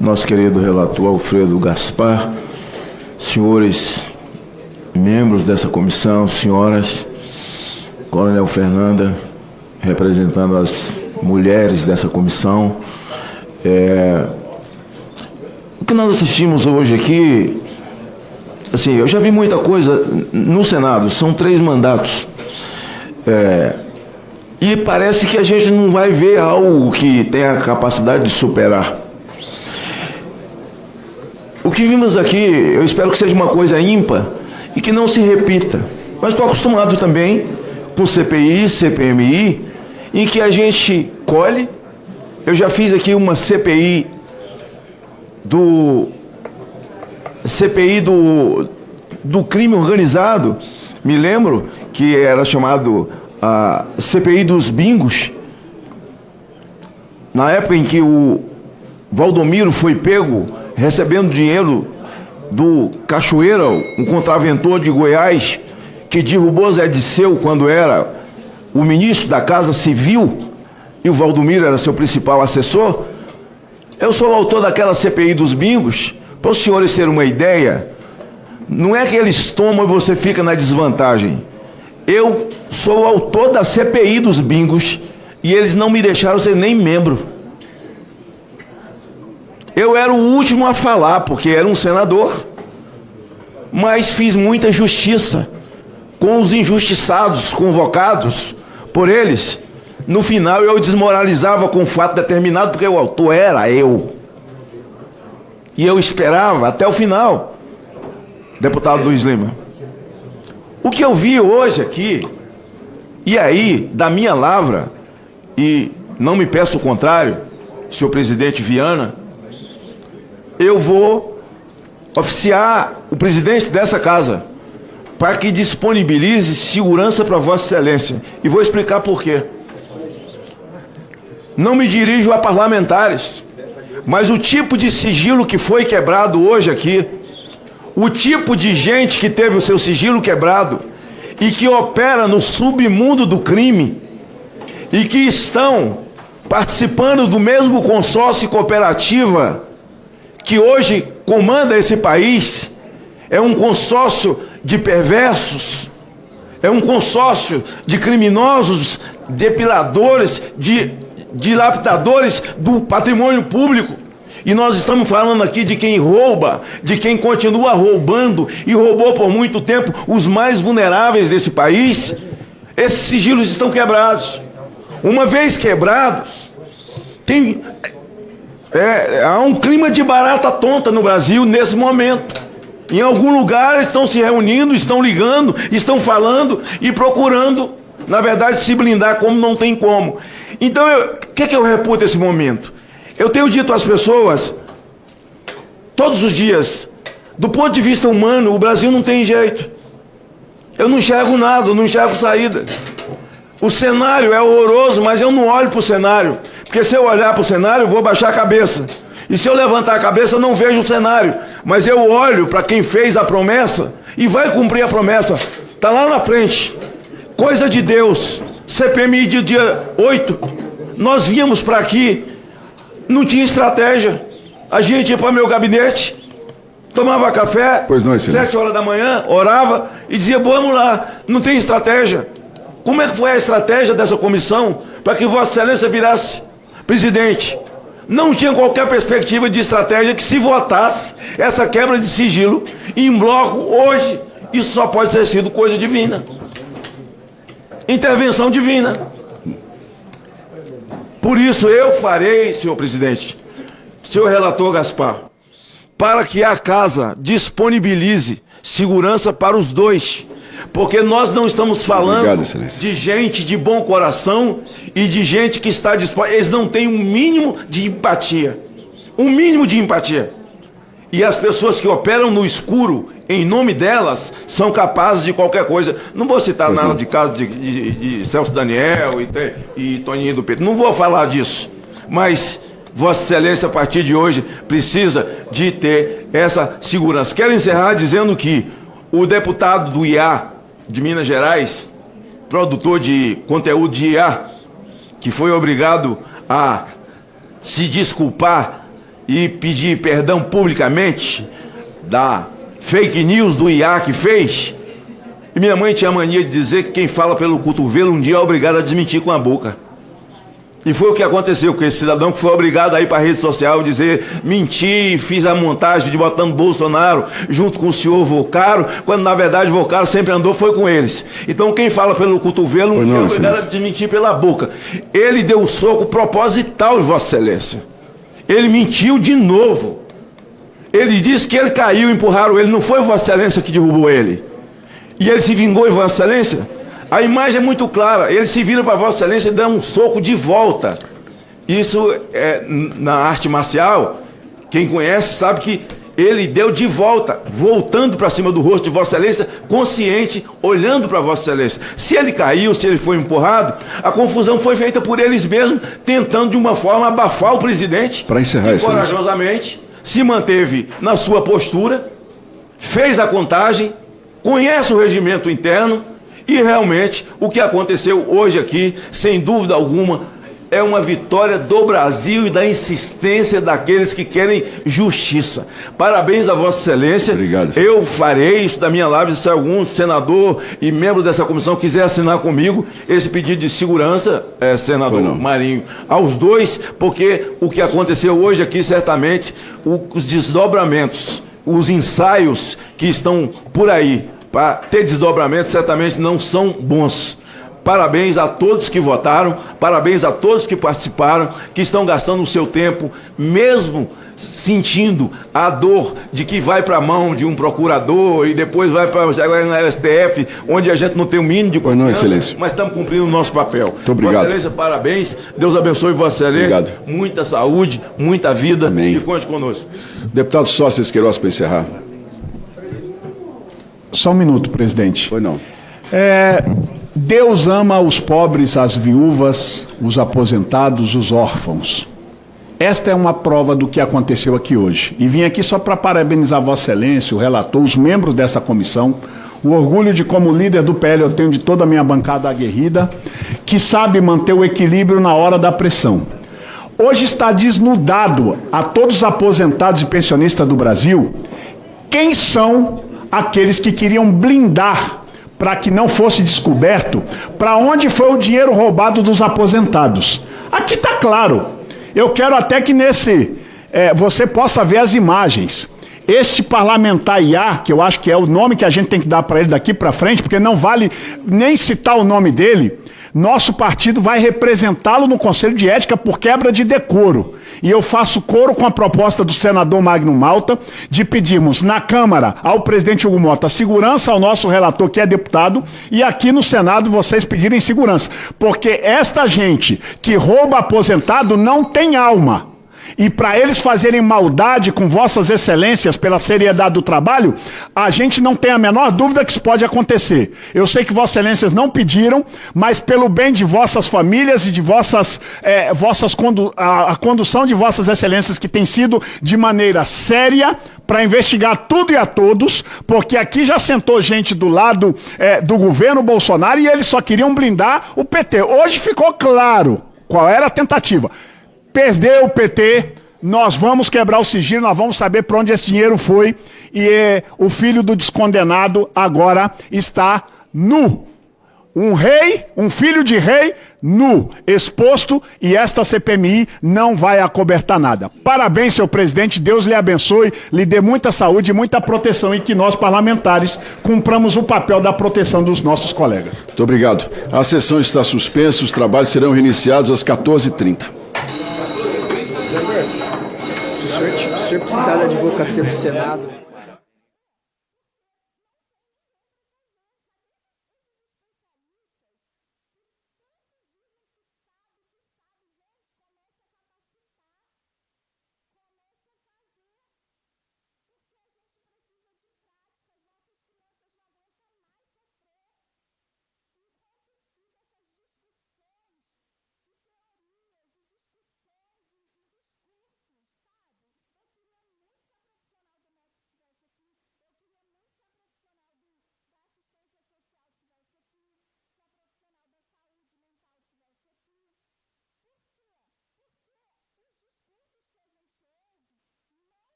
S15: nosso querido relator Alfredo Gaspar, senhores membros dessa comissão, senhoras, Coronel Fernanda, representando as mulheres dessa comissão. O que nós assistimos hoje aqui, assim, eu já vi muita coisa no Senado, são 3 mandatos. E parece que a gente não vai ver algo que tenha a capacidade de superar. O que vimos aqui, eu espero que seja uma coisa ímpar e que não se repita. Mas estou acostumado também com CPI, CPMI, em que a gente colhe. Eu já fiz aqui uma CPI do crime organizado. Me lembro que era chamado a CPI dos bingos. Na época em que o Valdomiro foi pego recebendo dinheiro do Cachoeira, um contraventor de Goiás, que derrubou Zé Disseu quando era o ministro da Casa Civil, e o Valdomiro era seu principal assessor. Eu sou o autor daquela CPI dos bingos. Para os senhores terem uma ideia, não é que eles tomam e você fica na desvantagem. Eu sou o autor da CPI dos bingos e eles não me deixaram ser nem membro. Eu era o último a falar, porque era um senador, mas fiz muita justiça com os injustiçados convocados por eles. No final eu desmoralizava com um fato determinado, porque o autor era eu. E eu esperava até o final, deputado Luiz Lima. O que eu vi hoje aqui, e aí, da minha lavra, e não me peço o contrário, senhor presidente Viana, eu vou oficiar o presidente dessa casa para que disponibilize segurança para Vossa Excelência. E vou explicar por quê. Não me dirijo a parlamentares, mas o tipo de sigilo que foi quebrado hoje aqui, o tipo de gente que teve o seu sigilo quebrado e que opera no submundo do crime e que estão participando do mesmo consórcio e cooperativa que hoje comanda esse país, é um consórcio de perversos, é um consórcio de criminosos, depiladores, dilapidadores do patrimônio público. E nós estamos falando aqui de quem rouba, de quem continua roubando e roubou por muito tempo os mais vulneráveis desse país. Esses sigilos estão quebrados. Uma vez quebrados, há um clima de barata tonta no Brasil nesse momento. Em algum lugar estão se reunindo, estão ligando, estão falando e procurando, na verdade, se blindar como não tem como. Então, o que eu reputo esse momento? Eu tenho dito às pessoas, todos os dias, do ponto de vista humano, o Brasil não tem jeito. Eu não enxergo nada, eu não enxergo saída. O cenário é horroroso, mas eu não olho para o cenário. Porque se eu olhar para o cenário, eu vou baixar a cabeça. E se eu levantar a cabeça, eu não vejo o cenário. Mas eu olho para quem fez a promessa e vai cumprir a promessa. Está lá na frente. Coisa de Deus. CPMI de dia 8. Nós viemos para aqui, não tinha estratégia. A gente ia para meu gabinete, tomava café, 7 horas da manhã, orava e dizia, vamos lá, não tem estratégia. Como é que foi a estratégia dessa comissão para que Vossa Excelência virasse presidente? Não tinha qualquer perspectiva de estratégia que se votasse essa quebra de sigilo em bloco hoje. Isso só pode ter sido coisa divina. Intervenção divina. Por isso eu farei, senhor presidente, senhor relator Gaspar, para que a casa disponibilize segurança para os dois. Porque nós não estamos falando de gente de bom coração e de gente que está disposta. Eles não têm um mínimo de empatia. Um mínimo de empatia. E as pessoas que operam no escuro, em nome delas, são capazes de qualquer coisa. Não vou citar nada de caso de Celso Daniel e Toninho do PT. Não vou falar disso. Mas Vossa Excelência, a partir de hoje, precisa de ter essa segurança. Quero encerrar dizendo que o deputado do IA de Minas Gerais, produtor de conteúdo de IA, que foi obrigado a se desculpar e pedir perdão publicamente da fake news do IA que fez. E minha mãe tinha a mania de dizer que quem fala pelo cotovelo um dia é obrigado a desmentir com a boca. E foi o que aconteceu com esse cidadão que foi obrigado a ir para a rede social dizer: menti, fiz a montagem de botando Bolsonaro junto com o senhor Vocaro, quando na verdade Vocaro sempre andou, foi com eles. Então quem fala pelo cotovelo um dia é obrigado a desmentir pela boca. Ele deu um soco proposital, Vossa Excelência. Ele mentiu de novo. Ele disse que ele caiu, empurraram ele. Não foi Vossa Excelência que derrubou ele. E ele se vingou em Vossa Excelência? A imagem é muito clara. Ele se vira para Vossa Excelência e dá um soco de volta. Isso é na arte marcial. Quem conhece sabe que ele deu de volta, voltando para cima do rosto de Vossa Excelência, consciente, olhando para Vossa Excelência. Se ele caiu, se ele foi empurrado, a confusão foi feita por eles mesmos, tentando de uma forma abafar o presidente.
S2: Para encerrar isso,
S15: corajosamente, se manteve na sua postura, fez a contagem, conhece o regimento interno e realmente o que aconteceu hoje aqui, sem dúvida alguma, é uma vitória do Brasil e da insistência daqueles que querem justiça. Parabéns a Vossa Excelência.
S2: Obrigado, senhor.
S15: Eu farei isso da minha live, se algum senador e membro dessa comissão quiser assinar comigo esse pedido de segurança, senador Marinho, aos dois, porque o que aconteceu hoje aqui, certamente, os desdobramentos, os ensaios que estão por aí para ter desdobramentos, certamente não são bons. Parabéns a todos que votaram, parabéns a todos que participaram, que estão gastando o seu tempo, mesmo sentindo a dor de que vai para a mão de um procurador e depois vai para o STF, onde a gente não tem o mínimo de confiança, mas estamos cumprindo o nosso papel.
S2: Muito obrigado.
S15: Vossa Excelência, parabéns, Deus abençoe Vossa Excelência,
S2: obrigado.
S15: Muita saúde, muita vida.
S2: Amém.
S15: E conte conosco.
S2: Deputado Sócrates Queiroz, para encerrar.
S14: Só um minuto, presidente.
S2: Foi não.
S14: Deus ama os pobres, as viúvas, os aposentados, os órfãos. Esta é uma prova do que aconteceu aqui hoje. E vim aqui só para parabenizar Vossa Excelência, o relator, os membros dessa comissão. O orgulho de, como líder do PL, eu tenho de toda a minha bancada aguerrida, que sabe manter o equilíbrio na hora da pressão. Hoje está desnudado a todos os aposentados e pensionistas do Brasil quem são aqueles que queriam blindar para que não fosse descoberto para onde foi o dinheiro roubado dos aposentados. Aqui está claro. Eu quero até que você possa ver as imagens. Este parlamentar IA, que eu acho que é o nome que a gente tem que dar para ele daqui para frente, porque não vale nem citar o nome dele, nosso partido vai representá-lo no Conselho de Ética por quebra de decoro. E eu faço coro com a proposta do senador Magno Malta de pedirmos na Câmara ao presidente Hugo Mota segurança ao nosso relator, que é deputado, e aqui no Senado vocês pedirem segurança. Porque esta gente que rouba aposentado não tem alma. E para eles fazerem maldade com Vossas Excelências pela seriedade do trabalho, a gente não tem a menor dúvida que isso pode acontecer. Eu sei que Vossas Excelências não pediram, mas pelo bem de vossas famílias e de a condução de Vossas Excelências, que tem sido de maneira séria, para investigar tudo e a todos, porque aqui já sentou gente do lado do governo Bolsonaro e eles só queriam blindar o PT. Hoje ficou claro qual era a tentativa. Perdeu o PT, nós vamos quebrar o sigilo, nós vamos saber para onde esse dinheiro foi, e o filho do descondenado agora está nu. Um filho de rei nu, exposto, e esta CPMI não vai acobertar nada. Parabéns, senhor presidente, Deus lhe abençoe, lhe dê muita saúde e muita proteção, e que nós, parlamentares, cumpramos o papel da proteção dos nossos colegas.
S2: Muito obrigado. A sessão está suspensa, os trabalhos serão reiniciados às 14h30.
S6: Se o senhor precisar da advocacia do Senado...